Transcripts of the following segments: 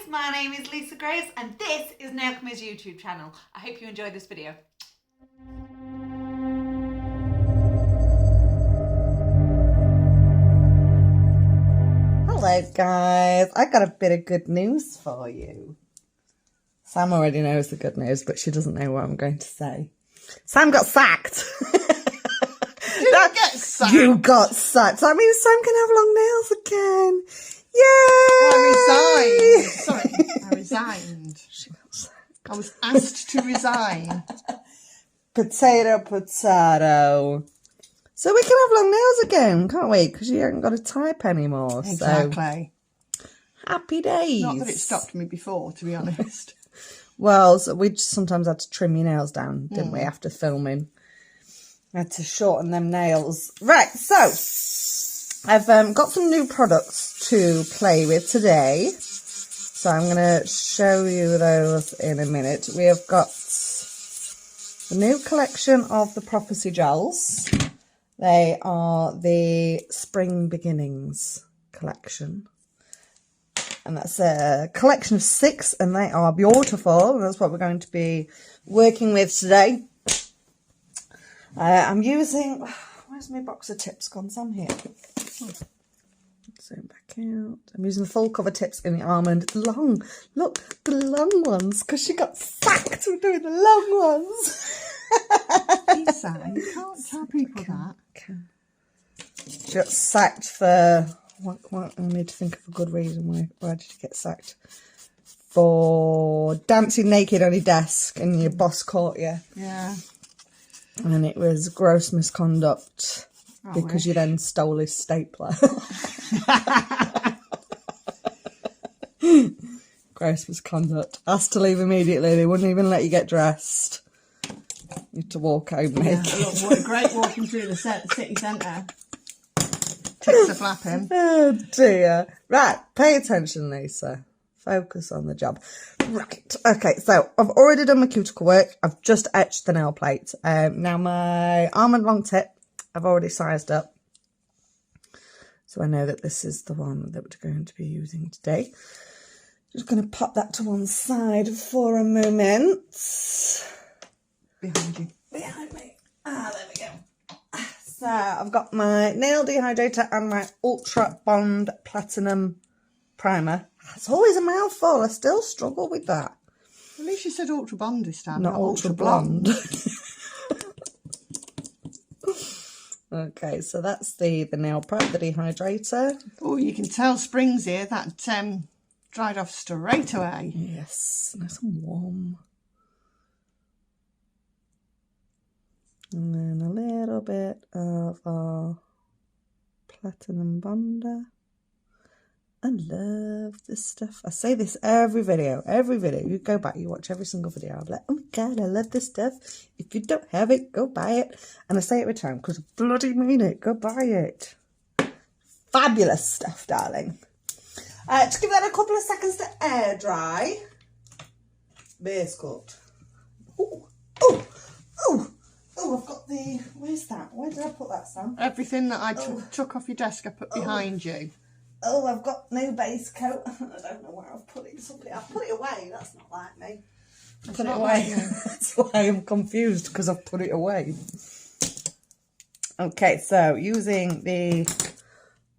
my name is Lisa Grace and this is Nailchemy's YouTube channel. I hope you enjoyed this video. Hello guys, I got a bit of good news for you. Sam already knows the good news, but she doesn't know what I'm going to say. Sam got sacked. Didn't get sacked. You got sacked. That means Sam can have long nails again. Yay! I resigned. Sorry, I resigned. She got sacked. I was asked to resign. Potato, potato. So we can have long nails again, can't we? Because you haven't got to type anymore. Exactly. So, happy days. Not that it stopped me before, to be honest. Well, so we just sometimes had to trim your nails down, didn't we, after filming? I had to shorten them nails. Right, so I've got some new products to play with today. So I'm going to show you those in a minute. We have got the new collection of the Prophecy gels. They are the Spring Beginnings collection. And that's a collection of 6 and they are beautiful. That's what we're going to be working with today. I'm using, where's my box of tips gone? Some here. Zoom back out. I'm using the full cover tips in the almond. Long, look, the long ones, because she got sacked for doing the long ones. Lisa, you can't tell people that. She got sacked for, what, I need to think of a good reason why did you get sacked? For dancing naked on your desk and your boss caught you. Yeah. And it was gross misconduct because you then stole his stapler. Gross misconduct. Asked to leave immediately. They wouldn't even let you get dressed. You had to walk home naked. Yeah, look, great walking through the city centre. Tips are flapping. Oh dear. Right, pay attention, Lisa. Focus on the job. Right, okay, so I've already done my cuticle work. I've just etched the nail plate. Now my almond long tip, I've already sized up. So I know that this is the one that we're going to be using today. Just going to pop that to one side for a moment. Behind you. Behind me. Ah, there we go. So I've got my nail dehydrator and my Ultra Bond Platinum Primer. It's always a mouthful. I still struggle with that. At least you said Ultra Bond this time. Not Ultra Blonde. Okay, so that's the nail prep, the dehydrator. Oh, you can tell spring's here. That dried off straight away. Yes, nice and warm. And then a little bit of our Platinum Bonder. I love this stuff. I say this every video. You go back, you watch every single video. I'm like, oh my God, I love this stuff. If you don't have it, go buy it. And I say it every time because I bloody mean it. Go buy it. Fabulous stuff, darling. To give that a couple of seconds to air dry. Base coat. Oh, oh, oh. Oh, I've got the, where's that? Where did I put that, Sam? Everything that I took off your desk, I put behind you. Oh, I've got no base coat. I don't know where I've put it. I've put it away. That's not like me. Put it away. That's why I'm confused, because I've put it away. Okay, so using the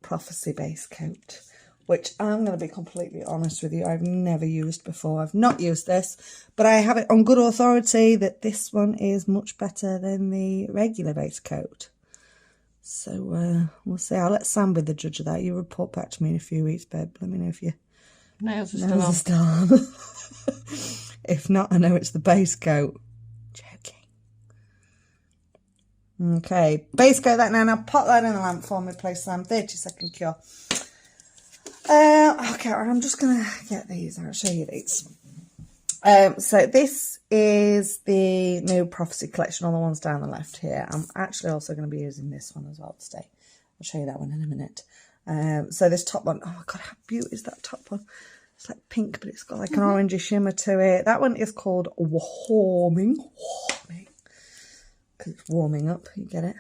Prophecy base coat, which I'm going to be completely honest with you, I've never used before. I've not used this, but I have it on good authority that this one is much better than the regular base coat. So we'll see. I'll let Sam be the judge of that. You report back to me in a few weeks, babe. Let me know if your nails are still on. If not, I know it's the base coat. Joking. Okay, base coat that now. Now pop that in the lamp for me, please, Sam. 30-second cure. Okay, I'm just going to get these. I'll show you these. So this is the new Prophecy collection, all the ones down the left here. I'm actually also going to be using this one as well today. I'll show you that one in a minute. So this top one, oh my God, how beautiful is that top one? It's like pink, but it's got like an orangey shimmer to it. That one is called Warming, because it's warming up, you get it.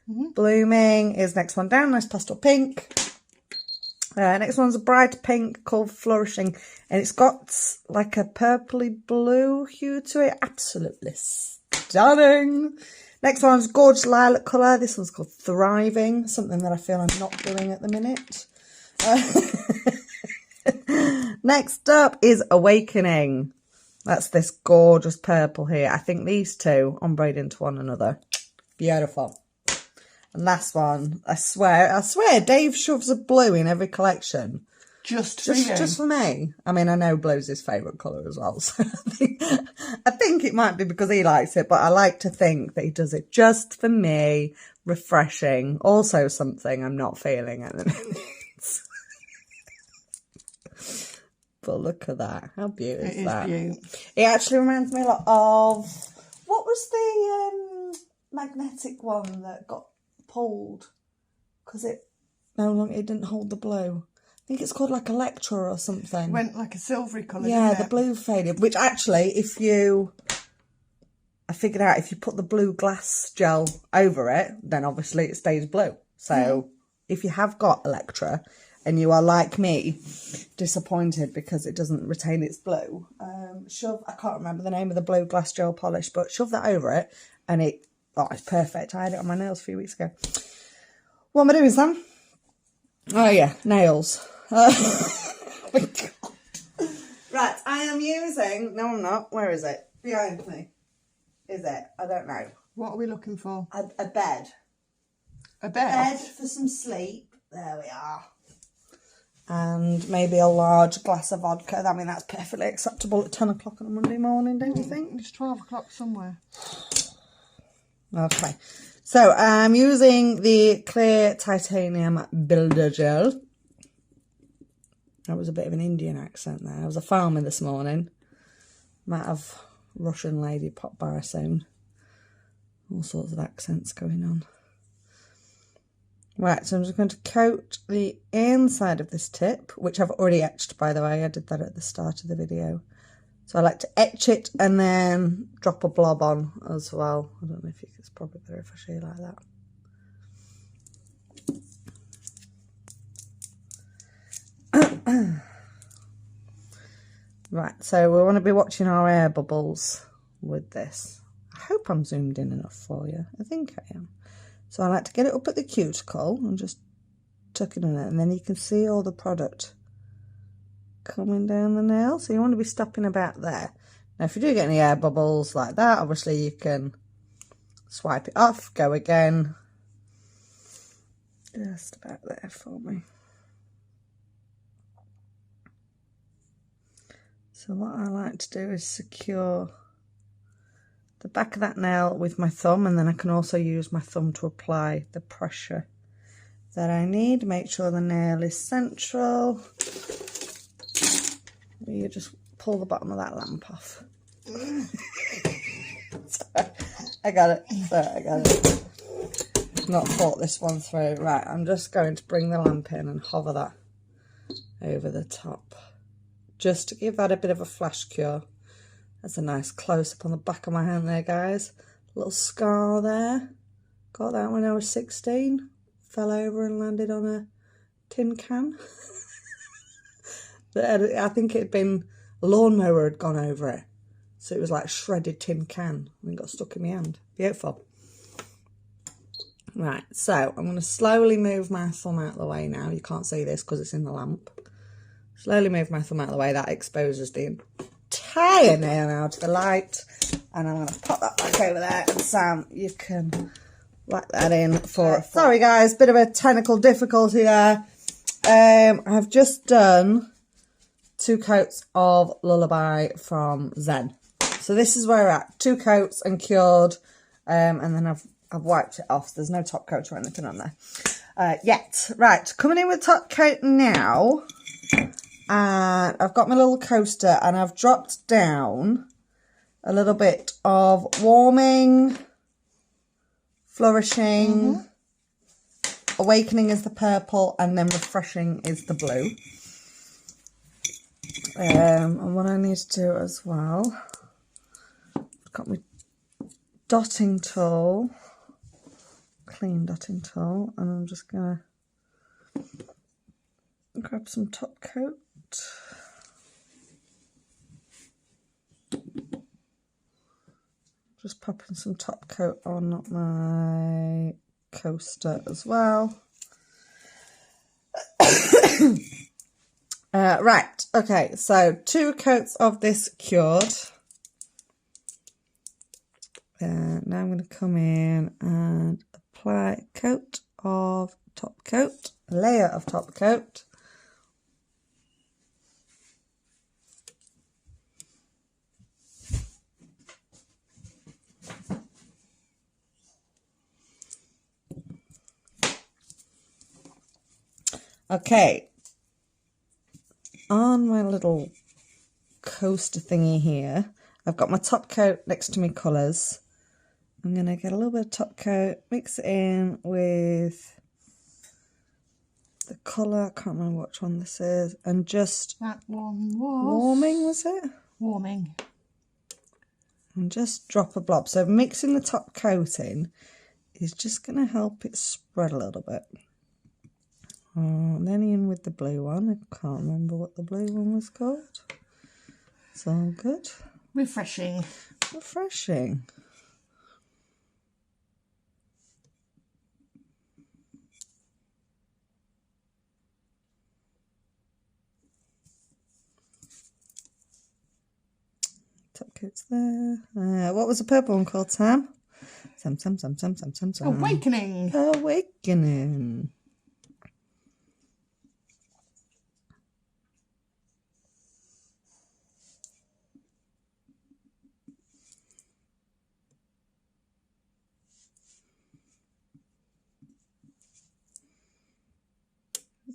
Blooming is next one down, nice pastel pink. Next one's a bright pink called Flourishing, and it's got like a purpley blue hue to it. Absolutely stunning. Next one's gorgeous lilac colour. This one's called Thriving, something that I feel I'm not doing at the minute. Next up is Awakening. That's this gorgeous purple here. I think these two ombre into one another. Beautiful. And last one, I swear, Dave shoves a blue in every collection. Just for me. I mean, I know blue's his favourite colour as well. So I think it might be because he likes it, but I like to think that he does it just for me. Refreshing. Also something I'm not feeling at the minute. But look at that. How beautiful is that? It is beautiful. It actually reminds me a lot of... What was the magnetic one that got pulled? Because it didn't hold the blue. I think it's called like Electra or something. Went like a silvery colour, yeah, didn't it? The blue faded. Which actually, I figured out if you put the blue glass gel over it, then obviously it stays blue. So if you have got Electra and you are like me, disappointed because it doesn't retain its blue, I can't remember the name of the blue glass gel polish, but shove that over it and it's perfect. I had it on my nails a few weeks ago. What am I doing, Sam? Oh yeah, nails. Oh my God. Right, I am using... No, I'm not. Where is it? Behind me. Is it? I don't know. What are we looking for? A bed. A bed? Bed for some sleep. There we are. And maybe a large glass of vodka. I mean, that's perfectly acceptable at 10 o'clock on a Monday morning, don't you think? It's 12 o'clock somewhere. Okay. So I'm using the clear titanium builder gel. That was a bit of an Indian accent there. I was a farmer this morning. Might have Russian lady pop by soon. All sorts of accents going on. Right, so I'm just going to coat the inside of this tip, which I've already etched, by the way. I did that at the start of the video. So I like to etch it and then drop a blob on as well. I don't know if it's probably better if I show you like that. Right, so we want to be watching our air bubbles with this. I hope I'm zoomed in enough for you. I think I am. So I like to get it up at the cuticle and just tuck it in it, and then you can see all the product coming down the nail. So you want to be stopping about there. Now if you do get any air bubbles like that, obviously you can swipe it off, go again. Just about there for me. So what I like to do is secure the back of that nail with my thumb, and then I can also use my thumb to apply the pressure that I need. Make sure the nail is central. You just pull the bottom of that lamp off. Sorry, I got it. Sorry, I got it. Not thought this one through. Right, I'm just going to bring the lamp in and hover that over the top, just to give that a bit of a flash cure. That's a nice close-up on the back of my hand there, guys. A little scar there. Got that when I was 16. Fell over and landed on a tin can. I think it had been... a lawnmower had gone over it. So it was like shredded tin can and got stuck in my hand. Beautiful. Right, so I'm going to slowly move my thumb out of the way now. You can't see this because it's in the lamp. Slowly move my thumb out of the way. That exposes the entire nail now to the light. And I'm going to pop that back over there. And Sam, you can whack that in for... Sorry guys, bit of a technical difficulty there. I've just done 2 coats of Lullaby from Zen. So this is where we're at. 2 coats and cured. And then I've wiped it off. There's no top coat or anything on there yet. Right, coming in with top coat now. And I've got my little coaster and I've dropped down a little bit of Warming, Flourishing, Awakening is the purple, and then Refreshing is the blue. And what I need to do as well, I've got my dotting tool, clean dotting tool, and I'm just going to grab some top coat. Just popping some top coat on my coaster as well. Right, okay, so 2 coats of this cured. Now I'm going to come in and apply a coat of top coat, a layer of top coat. Okay, on my little coaster thingy here, I've got my top coat next to my colours. I'm going to get a little bit of top coat, mix it in with the colour, I can't remember which one this is, and just... That one was... Warming, was it? Warming. And just drop a blob. So mixing the top coat in is just going to help it spread a little bit. And then in with the blue one. I can't remember what the blue one was called. It's all good. Refreshing. Refreshing. Top coat's there. What was the purple one called, Sam? Sam. Awakening. Awakening.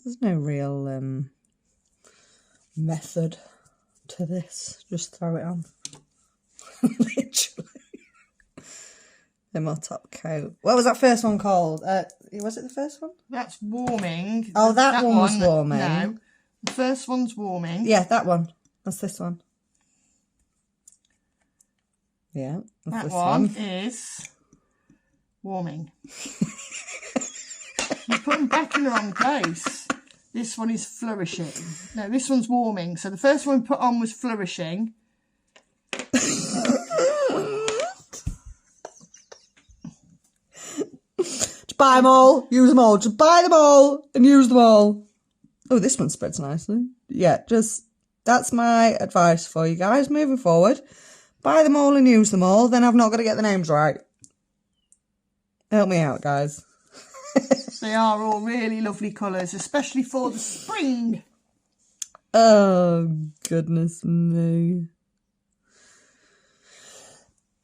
There's no real method to this. Just throw it on. Literally. The more top coat. What was that first one called? Was it the first one? That's warming. Oh, that one was warming. No. The first one's warming. Yeah, that one. That's this one. Yeah. That one is warming. You put them back in the wrong place. This one is flourishing. No, this one's warming. So the first one we put on was flourishing. Just buy them all, use them all. Just buy them all and use them all. Oh, this one spreads nicely. Yeah, that's my advice for you guys moving forward. Buy them all and use them all. Then I've not got to get the names right. Help me out, guys. They are all really lovely colours, especially for the spring. Oh, goodness me.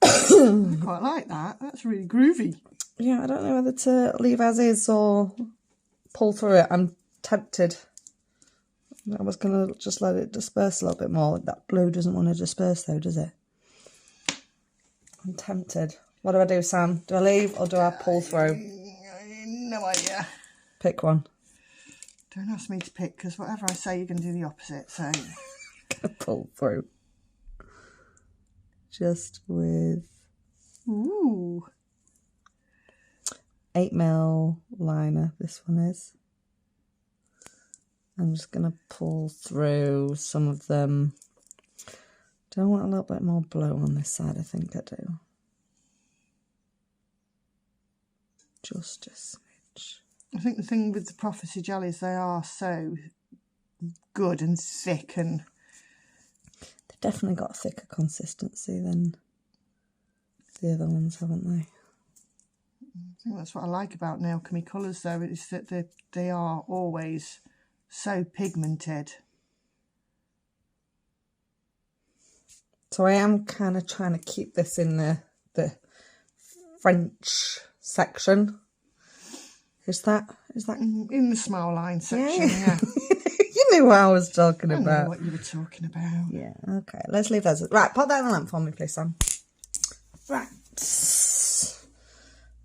I quite like that. That's really groovy. Yeah, I don't know whether to leave as is or pull through it. I'm tempted. I was going to just let it disperse a little bit more. That blue doesn't want to disperse though, does it? I'm tempted. What do I do, Sam? Do I leave or do I pull through? No idea. Pick one. Don't ask me to pick, because whatever I say, you're going to do the opposite. So pull through. Just with 8mm liner. This one is. I'm just going to pull through some of them. Do I want a little bit more blue on this side? I think I do. Just a smidge. I think the thing with the Prophecy gel is they are so good and thick, and they've definitely got a thicker consistency than the other ones, haven't they? I think that's what I like about Nailchemy colours, though, is that they are always so pigmented. So I am kind of trying to keep this in the French section. Is that in the smile line section? Yeah. You knew what I was talking about. I know what you were talking about. Yeah. Okay. Let's leave that. Right. Put that in the lamp for me, please, Sam. Right.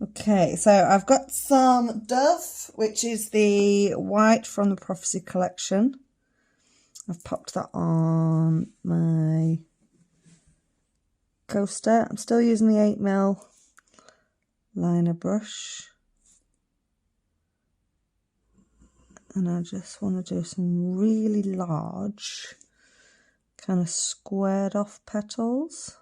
Okay. So I've got some Dove, which is the white from the Prophecy collection. I've popped that on my coaster. I'm still using the 8mm liner brush. And I just want to do some really large, kind of squared off petals.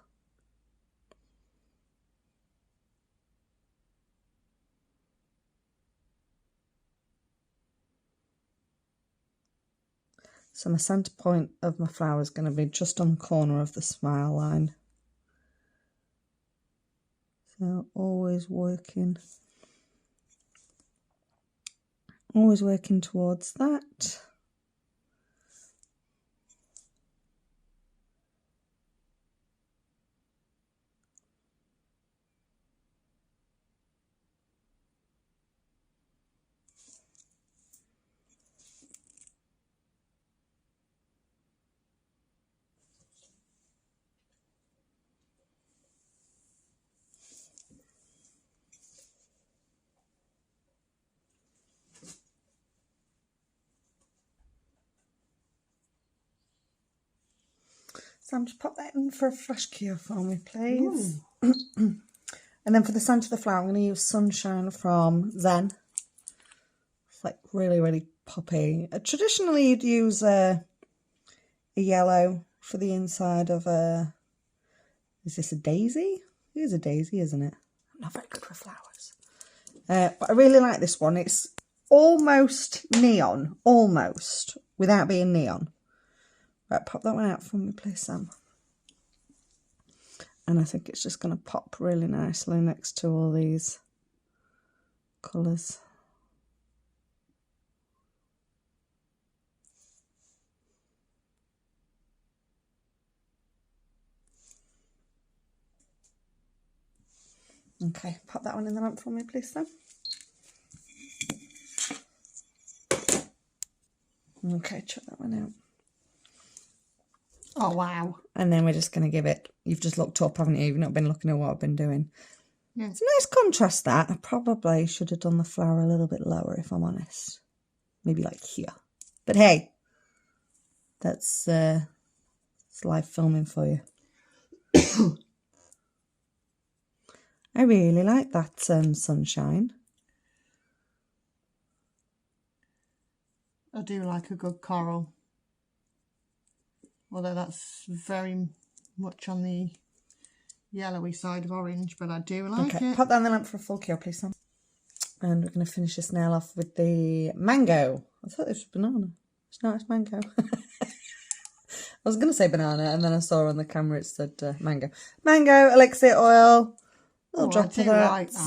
So my centre point of my flower is going to be just on the corner of the smile line. So always working towards that. Sam, just pop that in for a flash cure for me, please. And then for the centre of the flower, I'm going to use Sunshine from Zen. It's like really, really poppy. Traditionally, you'd use a yellow for the inside of a... Is this a daisy? It is a daisy, isn't it? I'm not very good with flowers. But I really like this one. It's almost neon, almost, without being neon. Right, pop that one out for me, please, Sam. And I think it's just going to pop really nicely next to all these colours. Okay, pop that one in the lamp for me, please, Sam. Okay, check that one out. Oh, wow. And then we're just going to give it... You've just looked up, haven't you? You've not been looking at what I've been doing. Yeah. It's a nice contrast, that. I probably should have done the flower a little bit lower, if I'm honest. Maybe like here. But hey, that's it's live filming for you. I really like that sunshine. I do like a good coral. Although that's very much on the yellowy side of orange, but I do like it. Pop down the lamp for a full cure, please, Sam. And we're going to finish this nail off with the mango. I thought this was banana. It's not, it's mango. I was going to say banana, and then I saw on the camera it said mango. Mango, elixir oil. Little drop of that. I do like that.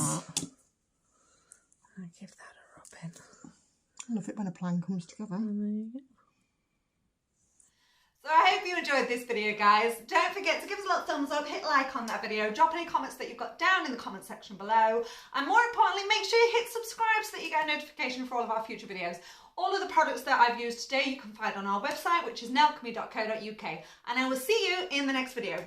I'll give that a rub in. I love it when a plan comes together. And there you go. So I hope you enjoyed this video, guys. Don't forget to give us a little thumbs up, hit like on that video, drop any comments that you've got down in the comment section below, and more importantly, make sure you hit subscribe so that you get a notification for all of our future videos. All of the products that I've used today you can find on our website, which is nailchemy.co.uk, and I will see you in the next video.